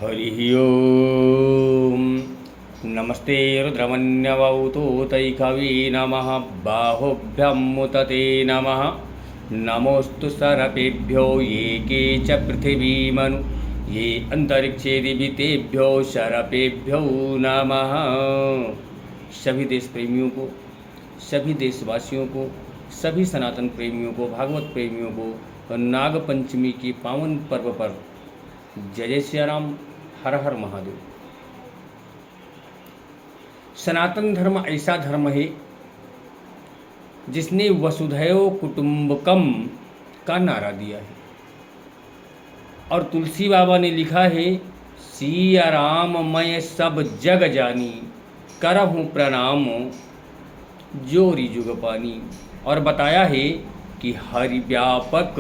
हरिः ओम्। नमस्ते रुद्रमन्यवौतो तैकवे नमः बाहुभ्यं मुतते नमः। नमोस्तु सरपेभ्यो ये के च पृथिवीमनु ये अंतरिक्षे दिवितेभ्यो शरपेभ्यो नमः। सभी देश प्रेमियों को, सभी देशवासियों को, सभी सनातन प्रेमियों को, भागवत प्रेमियों को नाग पंचमी के पावन पर्व पर जय जय श्री राम, हर हर महादेव। सनातन धर्म ऐसा धर्म है जिसने वसुधैव कुटुंबकम का नारा दिया है। और तुलसी बाबा ने लिखा है, सिया राम मैं सब जग जानी करहूँ प्रणाम जोरी जुग पानी। और बताया है कि हरि व्यापक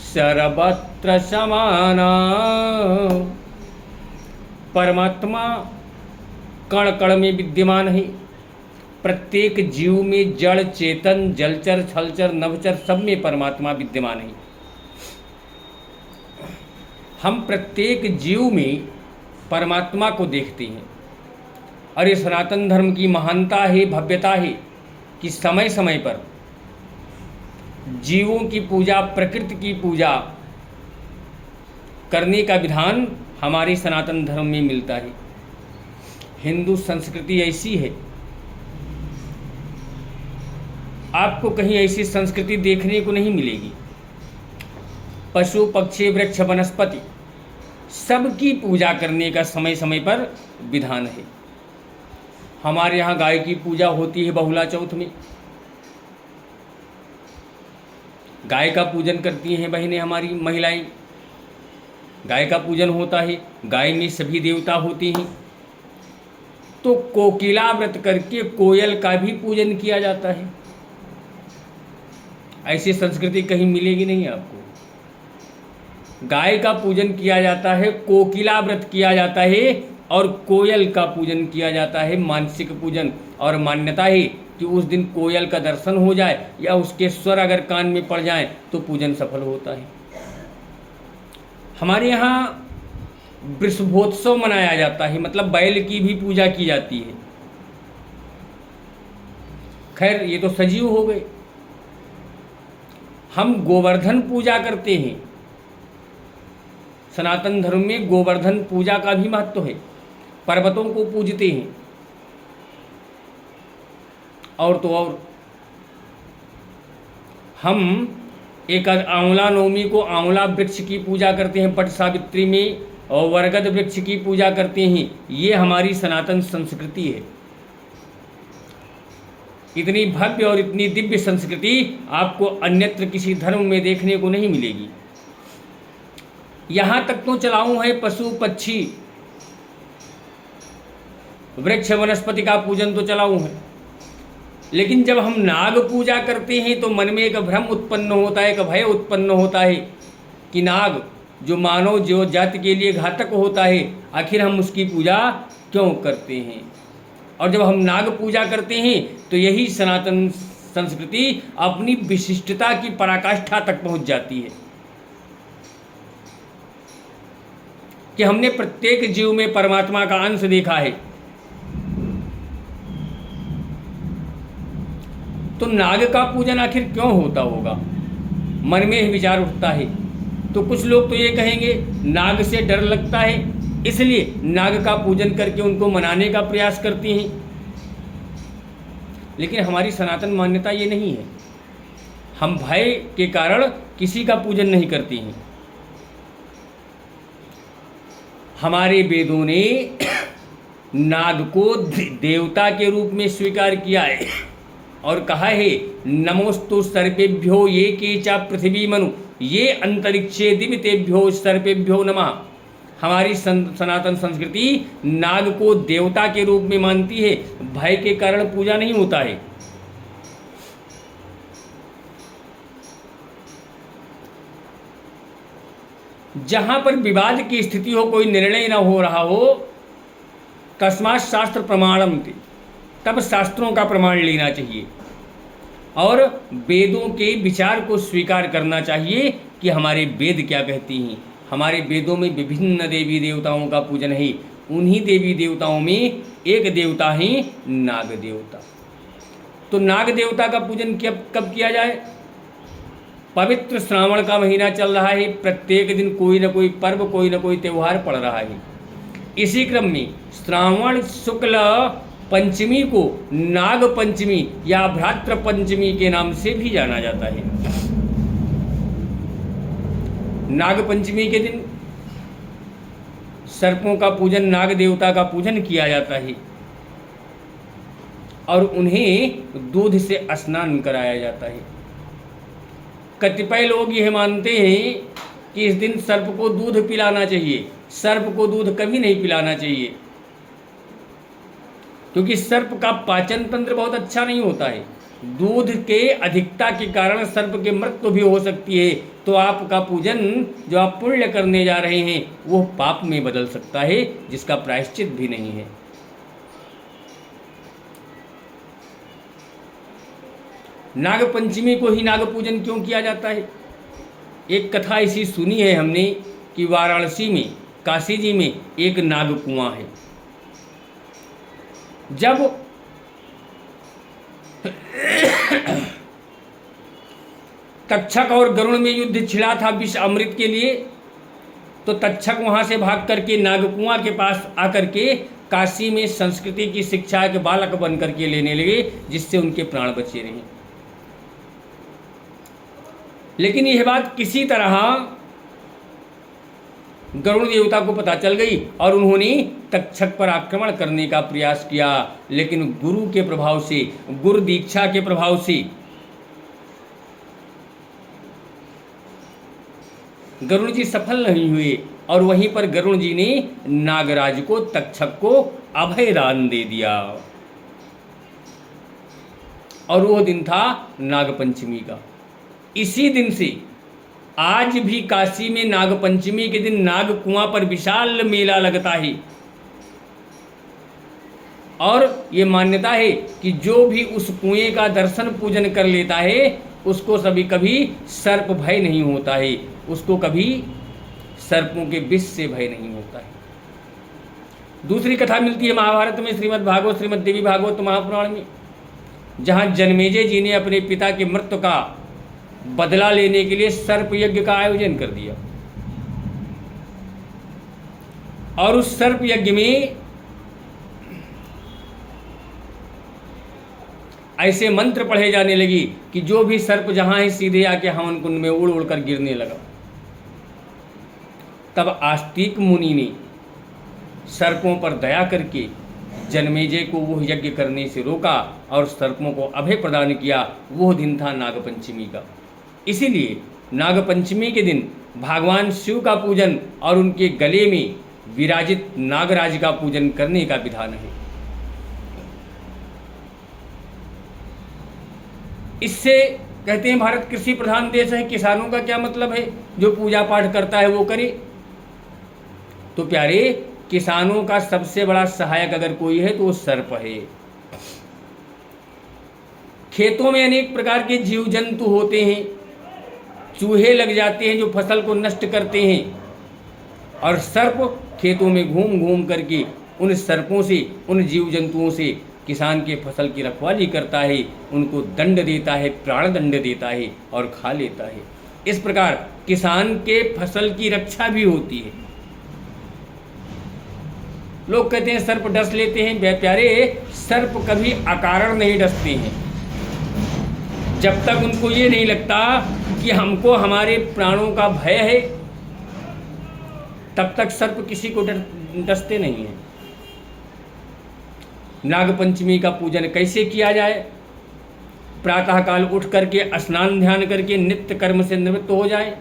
सर्वत्र समाना। परमात्मा कण कण में विद्यमान है। प्रत्येक जीव में जड़ चेतन जलचर थलचर नभचर सब में परमात्मा विद्यमान है। हम प्रत्येक जीव में परमात्मा को देखते हैं। और ये सनातन धर्म की महानता है, भव्यता है कि समय समय पर जीवों की पूजा, प्रकृति की पूजा करने का विधान हमारे सनातन धर्म में मिलता है। हिंदू संस्कृति ऐसी है, आपको कहीं ऐसी संस्कृति देखने को नहीं मिलेगी। पशु पक्षी वृक्ष वनस्पति सबकी पूजा करने का समय समय पर विधान है। हमारे यहाँ गाय की पूजा होती है बहुला चौथ में। गाय का पूजन करती हैं बहनें, हमारी महिलाएं। गाय का पूजन होता है, गाय में सभी देवता होते हैं। तो कोकिला व्रत करके कोयल का भी पूजन किया जाता है। ऐसी संस्कृति कहीं मिलेगी नहीं आपको। गाय का पूजन किया जाता है, कोकिला व्रत किया जाता है और कोयल का पूजन किया जाता है, मानसिक पूजन। और मान्यता है कि उस दिन कोयल का दर्शन हो जाए या उसके स्वर अगर कान में पड़ जाए तो पूजन सफल होता है। हमारे यहाँ वृषभोत्सव मनाया जाता है, मतलब बैल की भी पूजा की जाती है। खैर ये तो सजीव हो गए। हम गोवर्धन पूजा करते हैं। सनातन धर्म में गोवर्धन पूजा का भी महत्व है। पर्वतों को पूजते हैं। और तो और हम एक आंवला नवमी को आंवला वृक्ष की पूजा करते हैं, पट सावित्री में, और वरगद वृक्ष की पूजा करते हैं। ये हमारी सनातन संस्कृति है। इतनी भव्य और इतनी दिव्य संस्कृति आपको अन्यत्र किसी धर्म में देखने को नहीं मिलेगी। यहाँ तक तो चलाऊं है पशु पक्षी वृक्ष वनस्पति का पूजन तो चलाऊं है, लेकिन जब हम नाग पूजा करते हैं तो मन में एक भ्रम उत्पन्न होता है, एक भय उत्पन्न होता है कि नाग जो मानव जो जाति के लिए घातक होता है, आखिर हम उसकी पूजा क्यों करते हैं। और जब हम नाग पूजा करते हैं तो यही सनातन संस्कृति अपनी विशिष्टता की पराकाष्ठा तक पहुंच जाती है कि हमने प्रत्येक जीव में परमात्मा का अंश देखा है। तो नाग का पूजन आखिर क्यों होता होगा, मन में ही विचार उठता है। तो कुछ लोग तो ये कहेंगे नाग से डर लगता है, इसलिए नाग का पूजन करके उनको मनाने का प्रयास करते हैं। लेकिन हमारी सनातन मान्यता ये नहीं है। हम भय के कारण किसी का पूजन नहीं करते हैं। हमारे वेदों ने नाग को देवता के रूप में स्वीकार किया है और कहा है, नमोस्तु सर्पेभ्यो ये के च पृथ्वी मनु ये अंतरिक्षे दिवितेभ्यो सर्पेभ्यो नमः। हमारी सनातन संस्कृति नाग को देवता के रूप में मानती है। भय के कारण पूजा नहीं होता है। जहां पर विवाद की स्थिति हो, कोई निर्णय न हो रहा हो, तस्मात् शास्त्र प्रमाणम थे, तब शास्त्रों का प्रमाण लेना चाहिए और वेदों के विचार को स्वीकार करना चाहिए कि हमारे वेद क्या कहती हैं, हमारे वेदों में विभिन्न देवी देवताओं का पूजन है। उन्हीं देवी देवताओं में एक देवता है नाग देवता। तो नाग देवता का पूजन कब किया जाए? पवित्र श्रावण का महीना चल रहा है, प्रत्येक दिन कोई न कोई पर्व, कोई न कोई त्यौहार पड़ रहा है। इसी क्रम में श्रावण शुक्ल पंचमी को नाग पंचमी या भ्रातृ पंचमी के नाम से भी जाना जाता है। नाग पंचमी के दिन सर्पों का पूजन, नाग देवता का पूजन किया जाता है और उन्हें दूध से स्नान कराया जाता है। कतिपय लोग यह मानते हैं कि इस दिन सर्प को दूध पिलाना चाहिए। सर्प को दूध कभी नहीं पिलाना चाहिए, क्योंकि सर्प का पाचन तंत्र बहुत अच्छा नहीं होता है। दूध के अधिकता के कारण सर्प की मृत्यु भी हो सकती है। तो आपका पूजन जो आप पुण्य करने जा रहे हैं वो पाप में बदल सकता है, जिसका प्रायश्चित भी नहीं है। नाग पंचमी को ही नाग पूजन क्यों किया जाता है? एक कथा ऐसी सुनी है हमने कि वाराणसी में, काशी जी में एक नाग कुआं है। जब तक्षक और गरुड़ में युद्ध छिड़ा था विष अमृत के लिए, तो तक्षक वहां से भाग करके नाग कुआं के पास आकर के काशी में संस्कृति की शिक्षा के बालक बन करके लेने लगे, जिससे उनके प्राण बचे रहे। लेकिन यह बात किसी तरह गरुड़ देवता को पता चल गई और उन्होंने तक्षक पर आक्रमण करने का प्रयास किया। लेकिन गुरु के प्रभाव से, गुरु दीक्षा के प्रभाव से गरुड़ जी सफल नहीं हुए और वहीं पर गरुड़ जी ने नागराज को, तक्षक को अभय दान दे दिया। और वो दिन था नागपंचमी का। इसी दिन से आज भी काशी में नागपंचमी के दिन नाग कुआं पर विशाल मेला लगता है और ये मान्यता है कि जो भी उस कुएं का दर्शन पूजन कर लेता है उसको कभी सर्प भय नहीं होता है, उसको कभी सर्पों के विष से भय नहीं होता है। दूसरी कथा मिलती है महाभारत में, श्रीमद् भागवत, श्रीमद् देवी भागवत महापुराण में, जहाँ जन्मेजय जी ने अपने पिता की मृत्यु का बदला लेने के लिए सर्प यज्ञ का आयोजन कर दिया। और उस सर्प यज्ञ में ऐसे मंत्र पढ़े जाने लगी कि जो भी सर्प जहां है सीधे आके हवन कुंड में उड़ उड़ कर गिरने लगा। तब आस्तिक मुनि ने सर्पों पर दया करके जन्मेजय को वह यज्ञ करने से रोका और सर्पों को अभय प्रदान किया। वह दिन था नागपंचमी का। इसीलिए नागपंचमी के दिन भगवान शिव का पूजन और उनके गले में विराजित नागराज का पूजन करने का विधान है। इससे कहते हैं भारत कृषि प्रधान देश है, किसानों का क्या मतलब है? जो पूजा पाठ करता है वो करे। तो प्यारे, किसानों का सबसे बड़ा सहायक अगर कोई है तो वो सर्प है। खेतों में अनेक प्रकार के जीव जंतु होते हैं, चूहे लग जाते हैं जो फसल को नष्ट करते हैं, और सर्प खेतों में घूम घूम करके उन सर्पों से, उन जीव जंतुओं से किसान के फसल की रखवाली करता है, उनको दंड देता है, प्राण दंड देता है और खा लेता है। इस प्रकार किसान के फसल की रक्षा भी होती है। लोग कहते हैं सर्प डस लेते हैं। प्यारे, सर्प कभी अकारण नहीं डसते हैं। जब तक उनको ये नहीं लगता कि हमको हमारे प्राणों का भय है, तब तक सर्प किसी को डसते नहीं हैं। नागपंचमी का पूजन कैसे किया जाए? प्रातःकाल उठ करके स्नान ध्यान करके नित्य कर्म से निवृत्त हो जाए।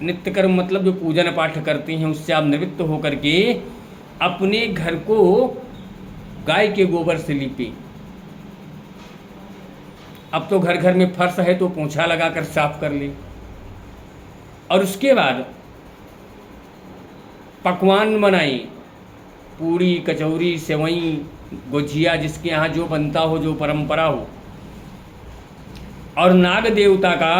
नित्य कर्म मतलब जो पूजन पाठ करते हैं उससे आप निवृत्त होकर के अपने घर को गाय के गोबर से लीपें। अब तो घर घर में फर्श है तो पोंछा लगाकर साफ कर ले। और उसके बाद पकवान बनाएं, पूरी, कचौरी, सेवई, गुझिया, जिसके यहाँ जो बनता हो, जो परंपरा हो। और नाग देवता का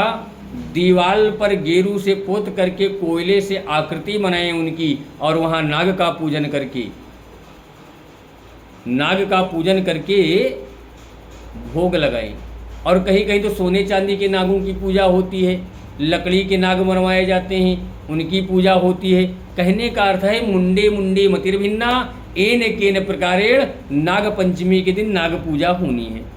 दीवाल पर गेरू से पोत करके कोयले से आकृति बनाएं उनकी, और वहाँ नाग का पूजन करके भोग लगाएं। और कहीं कहीं तो सोने चांदी के नागों की पूजा होती है, लकड़ी के नाग बनवाए जाते हैं, उनकी पूजा होती है। कहने का अर्थ है मुंडे मुंडे मतिर्भिन्ना एन केन प्रकारेण नाग पंचमी के दिन नाग पूजा होनी है।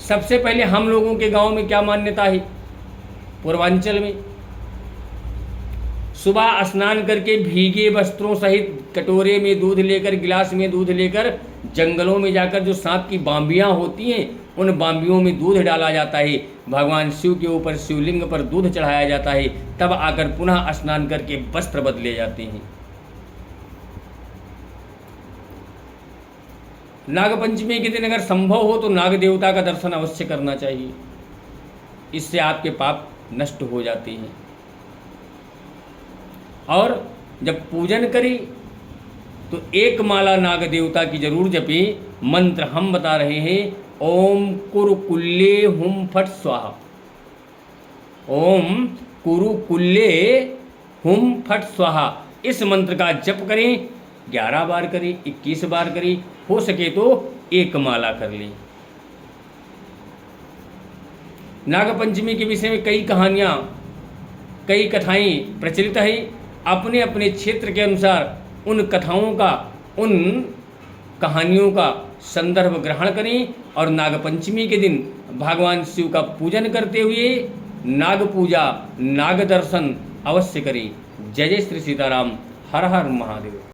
सबसे पहले हम लोगों के गांव में क्या मान्यता है, पूर्वांचल में सुबह स्नान करके भीगे वस्त्रों सहित कटोरे में दूध लेकर, गिलास में दूध लेकर जंगलों में जाकर जो सांप की बाम्बियां होती हैं उन बाम्बियों में दूध डाला जाता है, भगवान शिव के ऊपर शिवलिंग पर दूध चढ़ाया जाता है, तब आकर पुनः स्नान करके वस्त्र बदले जाते हैं। नाग पंचमी के दिन अगर संभव हो तो नाग देवता का दर्शन अवश्य करना चाहिए, इससे आपके पाप नष्ट हो जाते हैं। और जब पूजन करें तो एक माला नाग देवता की जरूर जपें। मंत्र हम बता रहे हैं, ओम कुरुकुल्ले हुम फट स्वाहा। ओम कुरुकुल्ले हुम फट स्वाहा, इस मंत्र का जप करें। 11 बार करें, 21 बार करें, हो सके तो एक माला कर लें। नाग पंचमी के विषय में कई कहानियाँ, कई कथाएं प्रचलित हैं। अपने अपने क्षेत्र के अनुसार उन कथाओं का, उन कहानियों का संदर्भ ग्रहण करें और नाग पंचमी के दिन भगवान शिव का पूजन करते हुए नाग पूजा, नाग दर्शन अवश्य करें। जय जय श्री सीताराम। हर हर महादेव।